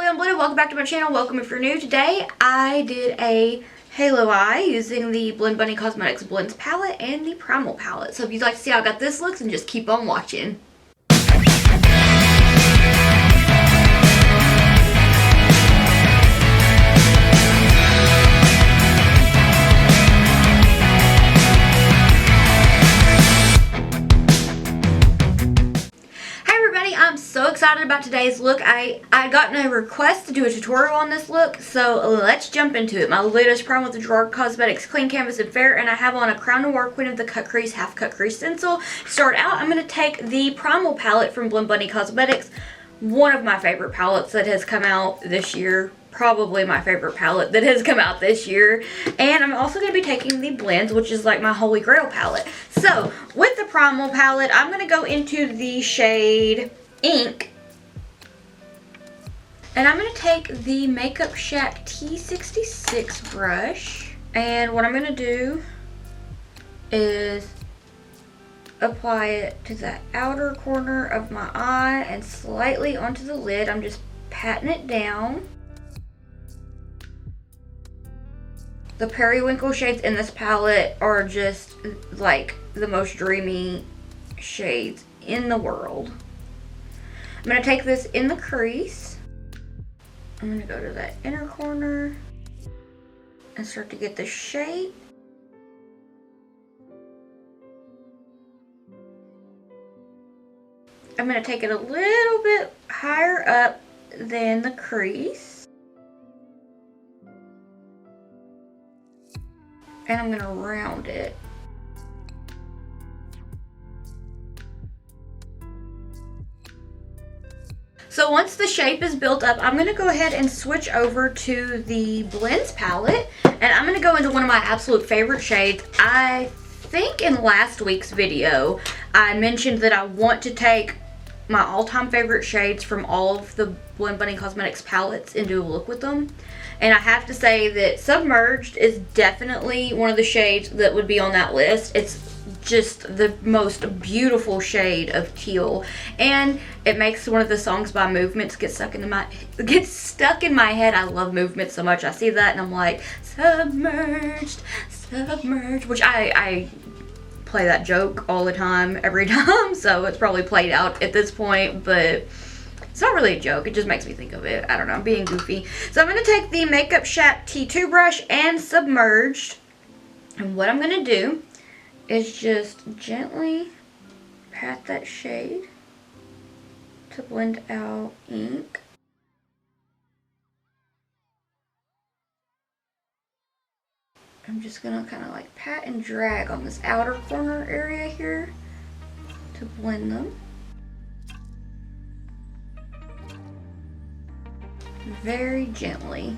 Young Blue, welcome back to my channel. Welcome if you're new. Today I did a halo eye using the Blend Bunny Cosmetics Blends palette and the Primal palette. So if you'd like to see how I got this looks, then just keep on watching. I'm so excited about today's look. I gotten a request to do a tutorial on this look, so let's jump into it. My latest Primal with the Gerard Cosmetics Clean Canvas and Fair, and I have on a Crown Noir Queen of the Cut Crease Half Cut Crease stencil. To start out, I'm going to take the Primal palette from Blend Bunny Cosmetics, one of my favorite palettes that has come out this year. Probably my favorite palette that has come out this year. And I'm also going to be taking the Blends, which is like my Holy Grail palette. So, with the Primal palette, I'm going to go into the shade Ink. And I'm going to take the Makeup Shack T66 brush. And what I'm going to do is apply it to the outer corner of my eye and slightly onto the lid. I'm just patting it down. The Periwinkle shades in this palette are just like the most dreamy shades in the world. I'm going to take this in the crease. I'm going to go to that inner corner and start to get the shape. I'm going to take it a little bit higher up than the crease. And I'm going to round it. So once the shape is built up, I'm going to go ahead and switch over to the Blends palette. And I'm going to go into one of my absolute favorite shades. I think in last week's video, I mentioned that I want to take my all-time favorite shades from all of the Blend Bunny Cosmetics palettes and do a look with them. And I have to say that Submerged is definitely one of the shades that would be on that list. It's just the most beautiful shade of teal, and it makes one of the songs by Movements get stuck in my head. I love Movements so much. I see that and I'm like, submerged, submerged, which I play that joke all the time, every time, so it's probably played out at this point, but it's not really a joke. It just makes me think of it. I don't know, I'm being goofy. So I'm going to take the Makeup Shack T2 brush and Submerged, and what I'm going to do is just gently pat that shade to blend out ink. I'm just gonna kind of like pat and drag on this outer corner area here to blend them. Very gently.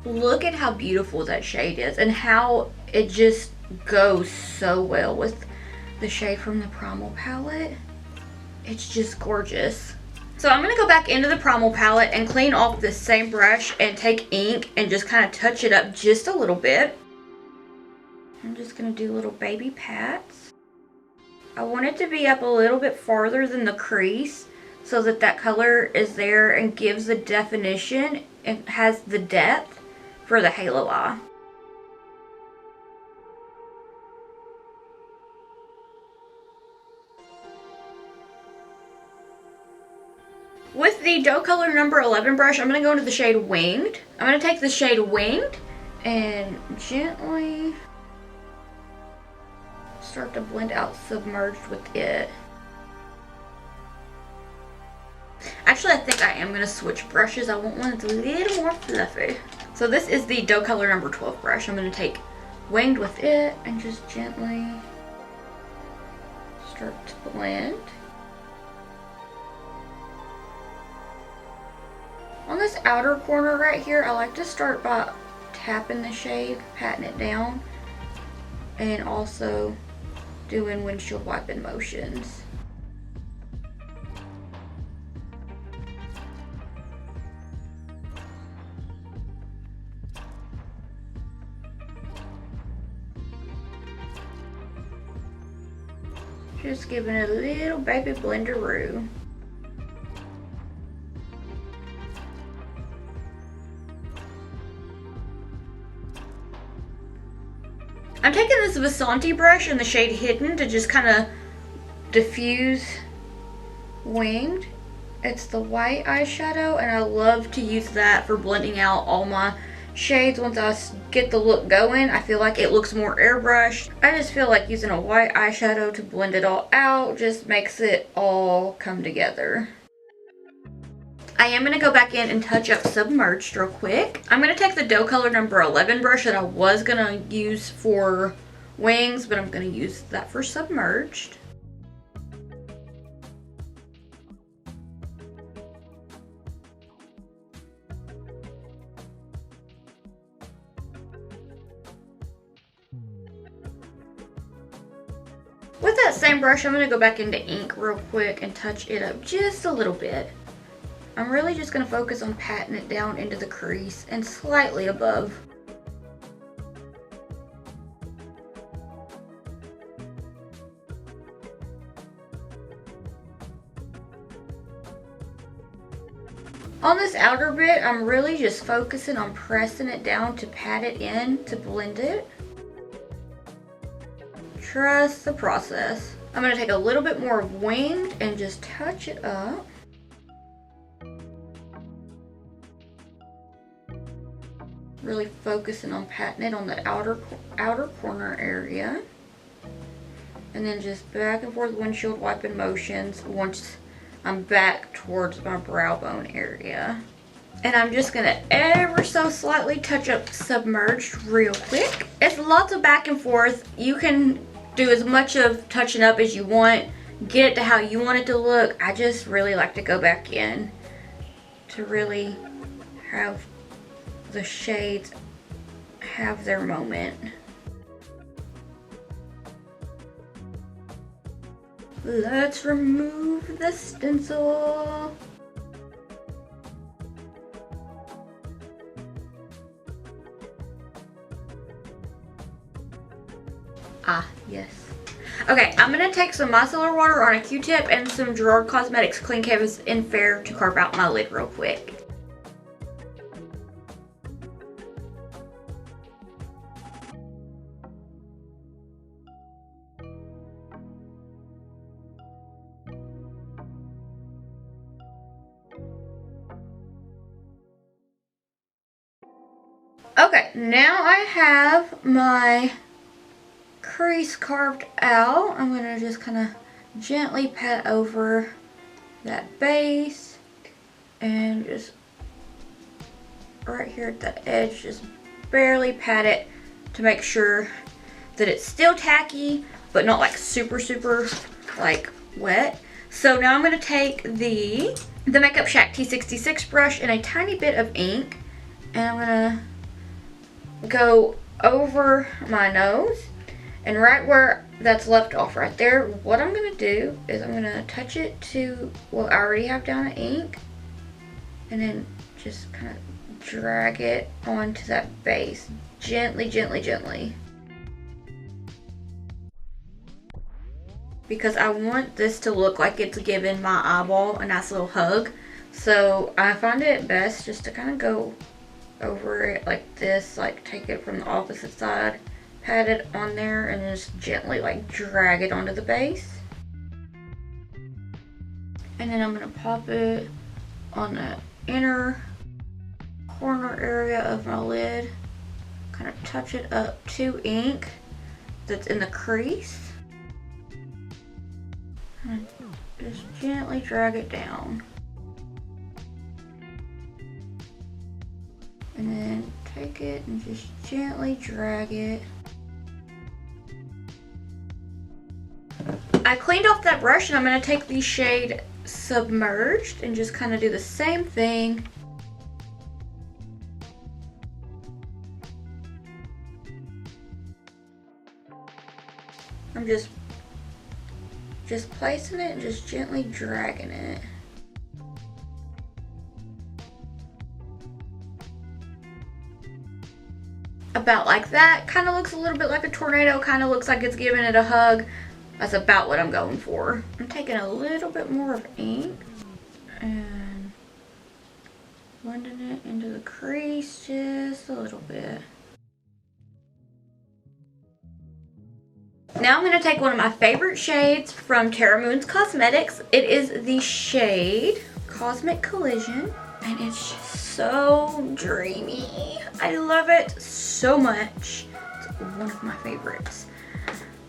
Look at how beautiful that shade is and how it just goes so well with the shade from the Primal palette. It's just gorgeous. So I'm going to go back into the Primal palette and clean off this same brush and take ink and just kind of touch it up just a little bit. I'm just going to do little baby pats. I want it to be up a little bit farther than the crease so that that color is there and gives the definition and has the depth for the halo eye. With the dough color number 11 brush, I'm going to go into the shade Winged. I'm going to take the shade Winged and gently start to blend out Submerged with it. Actually, I think I am going to switch brushes. I want one that's a little more fluffy. So this is the dough color number 12 brush. I'm going to take Winged with it and just gently start to blend. On this outer corner right here, I like to start by tapping the shade, patting it down, and also doing windshield wiping motions. Just giving it a little baby blenderoo. I'm taking this Vixen brush in the shade Hidden to just kind of diffuse Winged. It's the white eyeshadow, and I love to use that for blending out all my shades. Once I get the look going, I feel like it looks more airbrushed. I just feel like using a white eyeshadow to blend it all out just makes it all come together. I am going to go back in and touch up Submerged real quick. I'm going to take the Doe Color number 11 brush that I was going to use for wings, but I'm going to use that for Submerged. With that same brush, I'm going to go back into ink real quick and touch it up just a little bit. I'm really just going to focus on patting it down into the crease and slightly above. On this outer bit, I'm really just focusing on pressing it down to pat it in to blend it. Trust the process. I'm going to take a little bit more of Winged and just touch it up. Really focusing on patting it on the outer corner area. And then just back and forth windshield wiping motions once I'm back towards my brow bone area. And I'm just going to ever so slightly touch up Submerged real quick. It's lots of back and forth. You can do as much of touching up as you want. Get it to how you want it to look. I just really like to go back in to really have the shades have their moment. Let's remove the stencil. Ah, yes. Okay, I'm going to take some micellar water on a Q-tip and some Gerard Cosmetics Clean Canvas in Fair to carve out my lid real quick. Okay, now I have my crease carved out. I'm going to just kind of gently pat over that base and just right here at the edge, just barely pat it to make sure that it's still tacky but not like super like wet. So now I'm going to take the Makeup Shack T66 brush and a tiny bit of ink, and I'm going to go over my nose. And right where that's left off right there, what I'm going to do is I'm going to touch it to what I already have down in ink. And then just kind of drag it onto that base. Gently, gently, gently. Because I want this to look like it's giving my eyeball a nice little hug. So I find it best just to kind of go over it like this. Like take it from the opposite side. Pat it on there and just gently like drag it onto the base. And then I'm going to pop it on the inner corner area of my lid. Kind of touch it up to ink that's in the crease. And just gently drag it down. And then take it and just gently drag it. I cleaned off that brush and I'm going to take the shade Submerged and just kind of do the same thing. I'm just placing it and just gently dragging it. About like that. Kind of looks a little bit like a tornado. Kind of looks like it's giving it a hug. That's about what I'm going for. I'm taking a little bit more of ink and blending it into the crease just a little bit. Now I'm going to take one of my favorite shades from Terra Cosmetics. It is the shade Cosmic Collision, and it's just so dreamy. I love it so much. It's one of my favorites.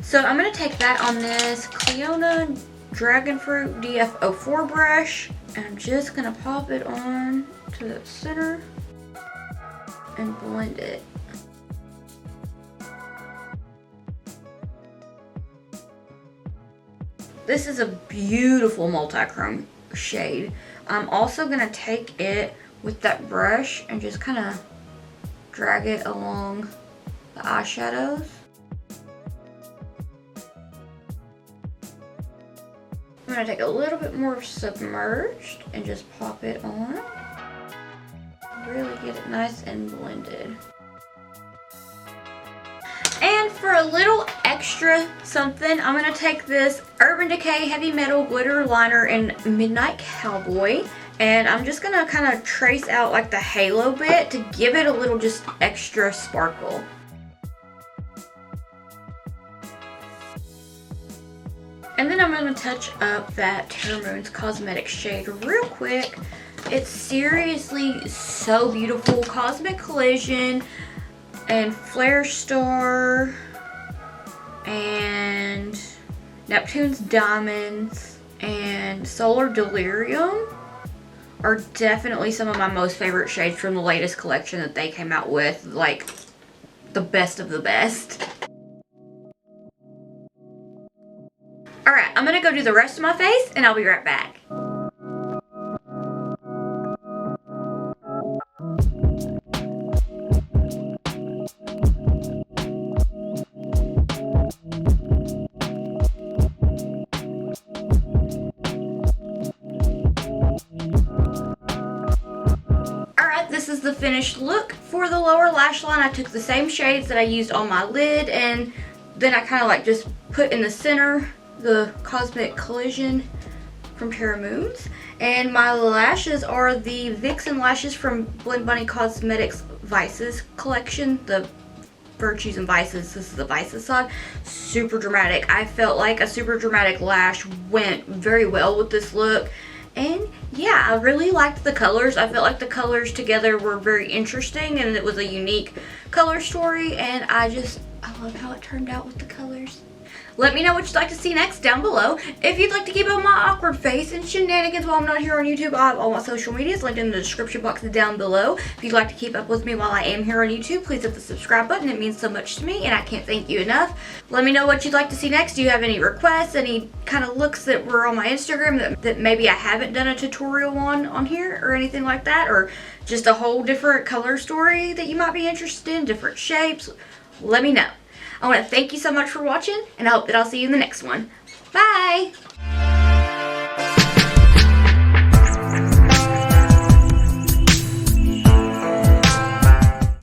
So I'm going to take that on this Cleona Dragonfruit DF04 brush, and I'm just going to pop it on to the center and blend it. This is a beautiful multi-chrome shade. I'm also going to take it with that brush and just kind of drag it along the eyeshadows. I'm going to take a little bit more Submerged and just pop it on. Really get it nice and blended. And for a little extra something, I'm going to take this Urban Decay Heavy Metal Glitter Liner in Midnight Cowboy. And I'm just going to kind of trace out like the halo bit to give it a little just extra sparkle. And then I'm going to touch up that Terra Cosmetics shade real quick. It's seriously so beautiful. Cosmic Collision and Flare Star and Neptune's Diamonds and Solar Delirium are definitely some of my most favorite shades from the latest collection that they came out with. Like, the best of the best. Alright, I'm going to go do the rest of my face and I'll be right back. This is the finished look. For the lower lash line, I took the same shades that I used on my lid, and then I kind of like just put in the center the Cosmic Collision from Terra Moons. And my lashes are the Vixen lashes from Blend Bunny Cosmetics Vices collection, the Virtues and Vices. This is the Vices side. Super dramatic. I felt like a super dramatic lash went very well with this look. And yeah, I really liked the colors. I felt like the colors together were very interesting and it was a unique color story, and I love how it turned out with the colors. Let me know what you'd like to see next down below. If you'd like to keep up my awkward face and shenanigans while I'm not here on YouTube, I have all my social medias linked in the description box down below. If you'd like to keep up with me while I am here on YouTube, please hit the subscribe button. It means so much to me and I can't thank you enough. Let me know what you'd like to see next. Do you have any requests, any kind of looks that were on my Instagram that maybe I haven't done a tutorial on here or anything like that, or just a whole different color story that you might be interested in, different shapes? Let me know. I want to thank you so much for watching, and I hope that I'll see you in the next one. Bye!